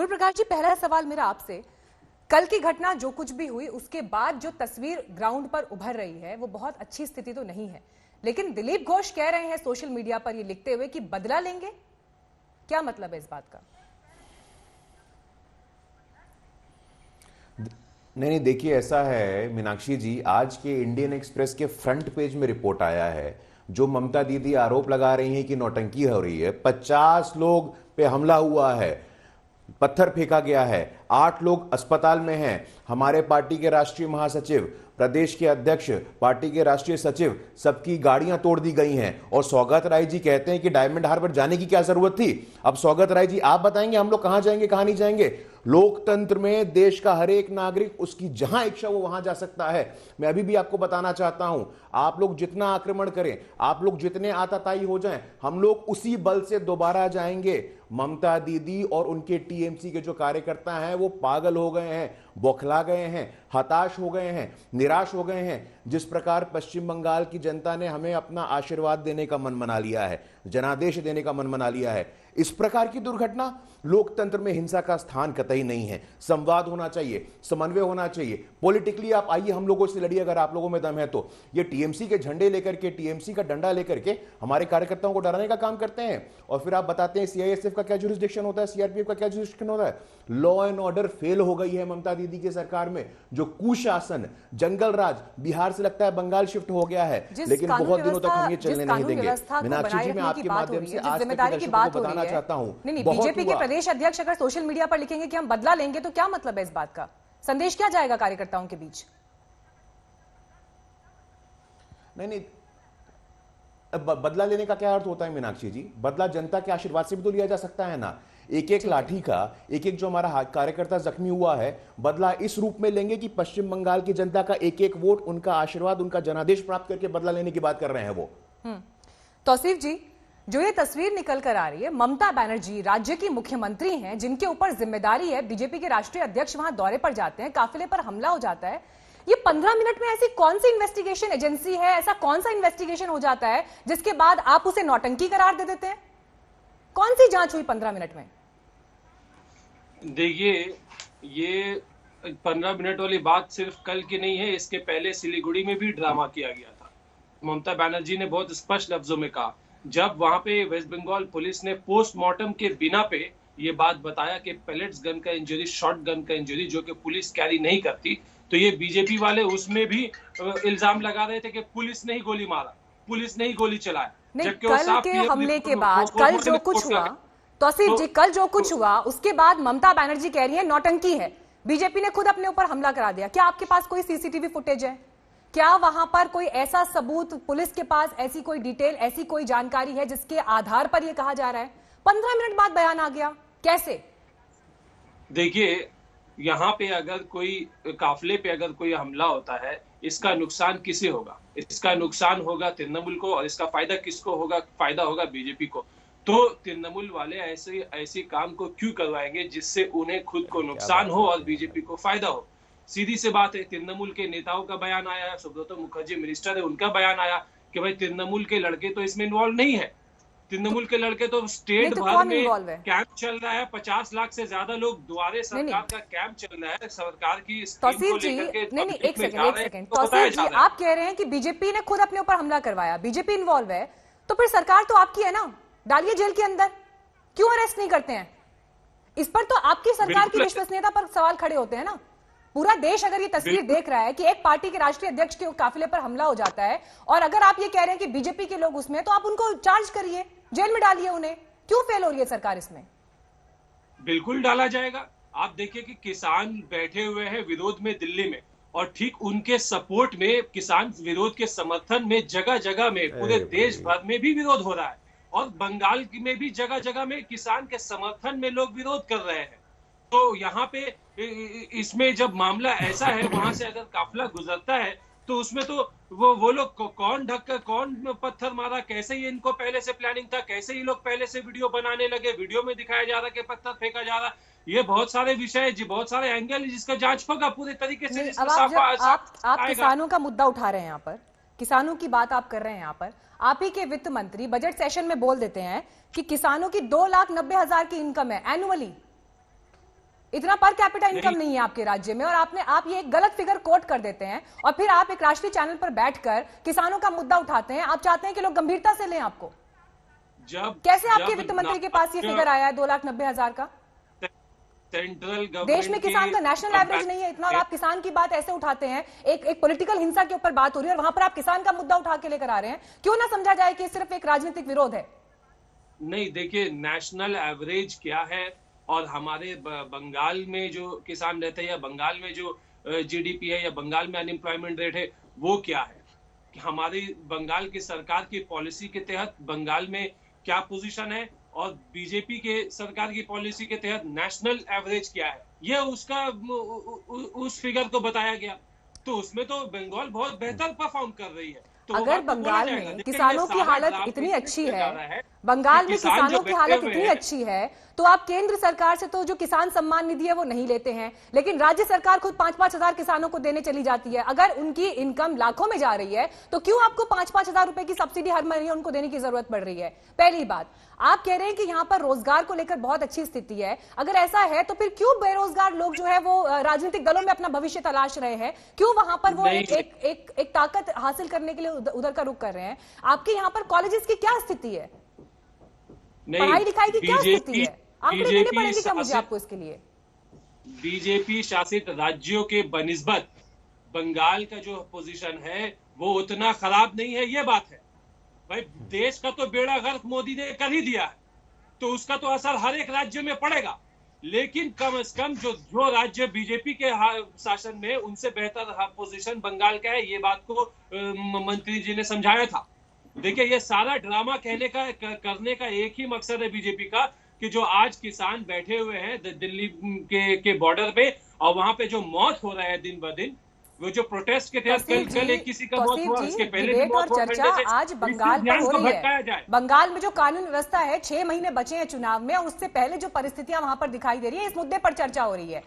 सूर्य प्रकाश जी, पहला सवाल मेरा आपसे, कल की घटना जो कुछ भी हुई उसके बाद जो तस्वीर ग्राउंड पर उभर रही है वो बहुत अच्छी स्थिति तो नहीं है, लेकिन दिलीप घोष कह रहे हैं सोशल मीडिया पर ये लिखते हुए कि बदला लेंगे। क्या मतलब है इस बात का? नहीं, देखिए ऐसा है मीनाक्षी जी, आज के इंडियन एक्सप्रेस के फ्रंट पेज में रिपोर्ट आया है जो ममता दीदी आरोप लगा रही हैं कि नौटंकी हो रही है। 50 लोग पे हमला हुआ है, पत्थर फेंका गया है, 8 लोग अस्पताल में हैं। हमारे पार्टी के राष्ट्रीय महासचिव, प्रदेश के अध्यक्ष, पार्टी के राष्ट्रीय सचिव, सबकी गाड़ियां तोड़ दी गई हैं। और सौगत राय जी कहते हैं कि डायमंड हार्बर जाने की क्या जरूरत थी। अब सौगत राय जी आप बताएंगे हम लोग कहां जाएंगे कहां नहीं जाएंगे? लोकतंत्र में देश का हर एक नागरिक उसकी जहां इच्छा वो वहां जा सकता है। मैं अभी भी आपको बताना चाहता हूं, आप लोग जितना आक्रमण करें, आप लोग जितने आताताई हो जाएं, हम लोग उसी बल से दोबारा जाएंगे। ममता दीदी और उनके टीएमसी के जो कार्यकर्ता हैं वो पागल हो गए हैं, बौखला गए हैं, हताश हो गए हैं, निराश हो गए हैं। जिस प्रकार पश्चिम बंगाल की जनता ने हमें अपना आशीर्वाद देने का मन बना लिया है, जनादेश देने का मन बना लिया है, इस प्रकार की दुर्घटना, लोकतंत्र में हिंसा का स्थान कतई नहीं है। संवाद होना चाहिए, समन्वय होना चाहिए। पॉलिटिकली आप आइए, हम लोगों से लड़िए अगर आप लोगों में दम है तो। ये टीएमसी के झंडे लेकर के, टीएमसी का डंडा लेकर के हमारे कार्यकर्ताओं को डराने का काम करते हैं। और फिर आप बताते हैं सीआईएसएफ का क्या जुरिस्डिक्शन होता है, सीआरपीएफ का क्या जुरिस्डिक्शन होता है। लॉ एंड ऑर्डर फेल हो गई है ममता दीदी की सरकार में। जो कुशासन, जंगल राज बिहार से लगता है बंगाल शिफ्ट हो गया है, लेकिन बहुत दिनों तक हम ये चलने नहीं देंगे। मीनाक्षी जी, मैं आपके माध्यम से आज तक दर्शकों को बताना चाहता हूं, बीजेपी के प्रदेश अध्यक्ष अगर सोशल मीडिया पर लिखेंगे कि हम बदला लेंगे तो क्या मतलब है इस बात का? संदेश क्या जाएगा कार्यकर्ताओं के बीच? नहीं, बदला लेने का क्या अर्थ होता है मीनाक्षी जी? बदला जनता के आशीर्वाद से भी तो लिया जा सकता है ना। एक एक लाठी का, एक एक जो हमारा कार्यकर्ता जख्मी हुआ है, बदला इस रूप में लेंगे कि पश्चिम बंगाल की जनता का एक एक वोट, उनका आशीर्वाद, उनका जनादेश प्राप्त करके बदला लेने की बात कर रहे हैं वो। तौसीफ जी, जो ये तस्वीर निकल कर आ रही है, ममता बनर्जी राज्य की मुख्यमंत्री हैं, जिनके ऊपर जिम्मेदारी है, बीजेपी के राष्ट्रीय अध्यक्ष वहां दौरे पर जाते हैं, काफिले पर हमला हो जाता है। ये 15 मिनट में ऐसी कौन सी इन्वेस्टिगेशन एजेंसी है, ऐसा कौन सा इन्वेस्टिगेशन हो जाता है जिसके बाद आप उसे नौटंकी करार दे देते हैं? कौन सी जांच हुई 15 मिनट में? देखिए, ये 15 मिनट वाली बात सिर्फ कल की नहीं है, इसके पहले सिलीगुड़ी में भी ड्रामा किया गया था। ममता बनर्जी ने बहुत स्पष्ट लफ्जों में कहा, जब वहां पे वेस्ट बंगाल पुलिस ने पोस्टमार्टम के बिना पे ये बात बताया कि पेलेट्स गन का इंजरी, शॉट गन का इंजरी, जो कि पुलिस कैरी नहीं करती, तो ये बीजेपी वाले उसमें भी इल्जाम लगा रहे थे कि पुलिस ने ही गोली मारा, पुलिस ने ही गोली चलाया। जबकि कल के हमले के बाद, कल जो कुछ हुआ, तौसीफ जी, कल जो कुछ हुआ उसके बाद ममता बनर्जी कह रही है नौटंकी है, बीजेपी ने खुद अपने ऊपर हमला करा दिया। क्या आपके पास कोई सीसीटीवी फुटेज है? क्या वहां पर कोई ऐसा सबूत, पुलिस के पास ऐसी कोई डिटेल, ऐसी कोई जानकारी है जिसके आधार पर यह कहा जा रहा है 15 मिनट बाद बयान आ गया? कैसे? देखिए, यहाँ पे अगर कोई काफिले पे अगर कोई हमला होता है, इसका नुकसान किसे होगा? इसका नुकसान होगा तृणमूल को, और इसका फायदा किसको होगा? फायदा होगा बीजेपी को। तो तृणमूल वाले ऐसे काम को क्यों करवाएंगे जिससे उन्हें खुद को नुकसान हो और बीजेपी को फायदा हो? सीधी सी बात है। तृणमूल के नेताओं का बयान आया है, सुब्रतो मुखर्जी मिनिस्टर है, उनका बयान आया कि भाई तृणमूल के लड़के तो इसमें इन्वॉल्व नहीं है। तृणमूल के लड़के तो स्टेट भर में कैंप चल रहा है, 50 लाख से ज्यादा लोग द्वारे सरकार का कैंप चल रहा है, सरकार की स्कीम को लेकर के। नहीं, एक सेकंड, तौसीफ जी, आप कह रहे हैं कि बीजेपी ने खुद अपने ऊपर हमला करवाया, बीजेपी इन्वॉल्व है, तो फिर सरकार तो आपकी है ना, डालिए जेल के अंदर, क्यों अरेस्ट नहीं करते हैं? इस पर तो आपकी सरकार की विश्वसनीयता पर सवाल खड़े होते हैं ना। पूरा देश अगर ये तस्वीर देख रहा है कि एक पार्टी के राष्ट्रीय अध्यक्ष के काफिले पर हमला हो जाता है, और अगर आप ये कह रहे हैं कि बीजेपी के लोग उसमें, तो आप उनको चार्ज करिए, जेल में डालिए उन्हें। क्यों फेल हो रही है सरकार इसमें? बिल्कुल डाला जाएगा। आप देखिए कि किसान बैठे हुए हैं विरोध में दिल्ली में, और ठीक उनके सपोर्ट में, किसान विरोध के समर्थन में जगह जगह में, पूरे देश भर में भी विरोध हो रहा है, और बंगाल में भी जगह जगह में किसान के समर्थन में लोग विरोध कर रहे हैं। तो यहाँ पे इसमें जब मामला ऐसा है, वहां से अगर काफिला गुजरता है तो उसमें तो वो लोग कौन ढक्कर, कौन पत्थर मारा, कैसे ही इनको पहले से प्लानिंग था, कैसे ये लोग पहले से वीडियो बनाने लगे, वीडियो में दिखाया जा रहा कि पत्थर फेंका जा रहा। ये बहुत सारे विषय जी, बहुत सारे एंगल जिसका जांच होगा पूरे तरीके से। अब आप किसानों का मुद्दा उठा रहे हैं, यहाँ पर किसानों की बात आप कर रहे हैं, यहाँ पर आप ही के वित्त मंत्री बजट सेशन में बोल देते हैं कि किसानों की 2,90,000 की इनकम है एनुअली। इतना पर कैपिटा इनकम नहीं है आपके राज्य में, और आप ये एक गलत फिगर कोट कर देते हैं और फिर आप एक राष्ट्रीय चैनल पर बैठकर किसानों का मुद्दा उठाते हैं। आप चाहते हैं कि लोग गंभीरता से लें आपको। कैसे आपके वित्त मंत्री के पास ये फिगर आया है 2,90,000 का? सेंट्रल गवर्नमेंट देश में किसान का नेशनल एवरेज नहीं है इतना, और आप किसान की बात ऐसे उठाते हैं। एक पॉलिटिकल हिंसा के ऊपर बात हो रही है और वहां पर आप किसान का मुद्दा उठा के लेकर आ रहे हैं। क्यों ना समझा जाए कि सिर्फ एक राजनीतिक विरोध है? नहीं, देखिए नेशनल एवरेज क्या है और हमारे बंगाल में जो किसान रहते हैं या बंगाल में जो जीडीपी है या बंगाल में अनएम्प्लॉयमेंट रेट है वो क्या है, कि हमारी बंगाल की सरकार की पॉलिसी के तहत बंगाल में क्या पोजीशन है और बीजेपी के सरकार की पॉलिसी के तहत नेशनल एवरेज क्या है, ये उसका उस फिगर को बताया गया। तो उसमें तो बंगाल बहुत बेहतर परफॉर्म कर रही है। तो अगर बंगाल में किसानों की हालत इतनी अच्छी है, बंगाल में किसानों की हालत इतनी अच्छी है, तो आप केंद्र सरकार से तो जो किसान सम्मान निधि है वो नहीं लेते हैं, लेकिन राज्य सरकार खुद 5-5 हजार किसानों को देने चली जाती है। अगर उनकी इनकम लाखों में जा रही है तो क्यों आपको 5-5 हजार रुपए की सब्सिडी हर महीने उनको देने की जरूरत पड़ रही है? पहली बात, आप कह रहे हैं कि यहाँ पर रोजगार को लेकर बहुत अच्छी स्थिति है। अगर ऐसा है तो फिर क्यों बेरोजगार लोग जो है वो राजनीतिक दलों में अपना भविष्य तलाश रहे हैं? क्यों वहां पर वो एक ताकत हासिल करने के लिए उधर का रुख कर रहे हैं? आपके यहाँ पर कॉलेजेस की क्या स्थिति है? पढ़ाई लिखाई की क्या स्थिति है? आंकड़े देने पड़ेंगे क्या मुझे आपको इसके लिए? बीजेपी शासित राज्यों के बनिस्बत बंगाल का जो पोजीशन है वो उतना खराब नहीं है, ये बात है। भाई देश का तो बेड़ा गर्क मोदी ने कर ही दिया है, तो उसका तो असर हर एक राज्य में पड़ेगा, लेकिन कम से कम जो राज्य बीजेपी के शासन में उनसे बेहतर पोजीशन बंगाल का है, ये बात को मंत्री जी ने समझाया था। देखिए ये सारा ड्रामा करने का एक ही मकसद है बीजेपी का, कि जो आज किसान बैठे हुए हैं दिल्ली के बॉर्डर पे और वहां पे जो मौत हो रहा है दिन ब दिन, वो जो प्रोटेस्ट के तहत कल एक किसी का मौत हुआ, उसके पहले डिबेट और चर्चा आज बंगाल पर हो रही है। बंगाल में जो कानून व्यवस्था है, 6 महीने बचे हैं चुनाव में, और उससे पहले जो परिस्थितियां वहां पर दिखाई दे रही है, इस मुद्दे पर चर्चा हो रही है।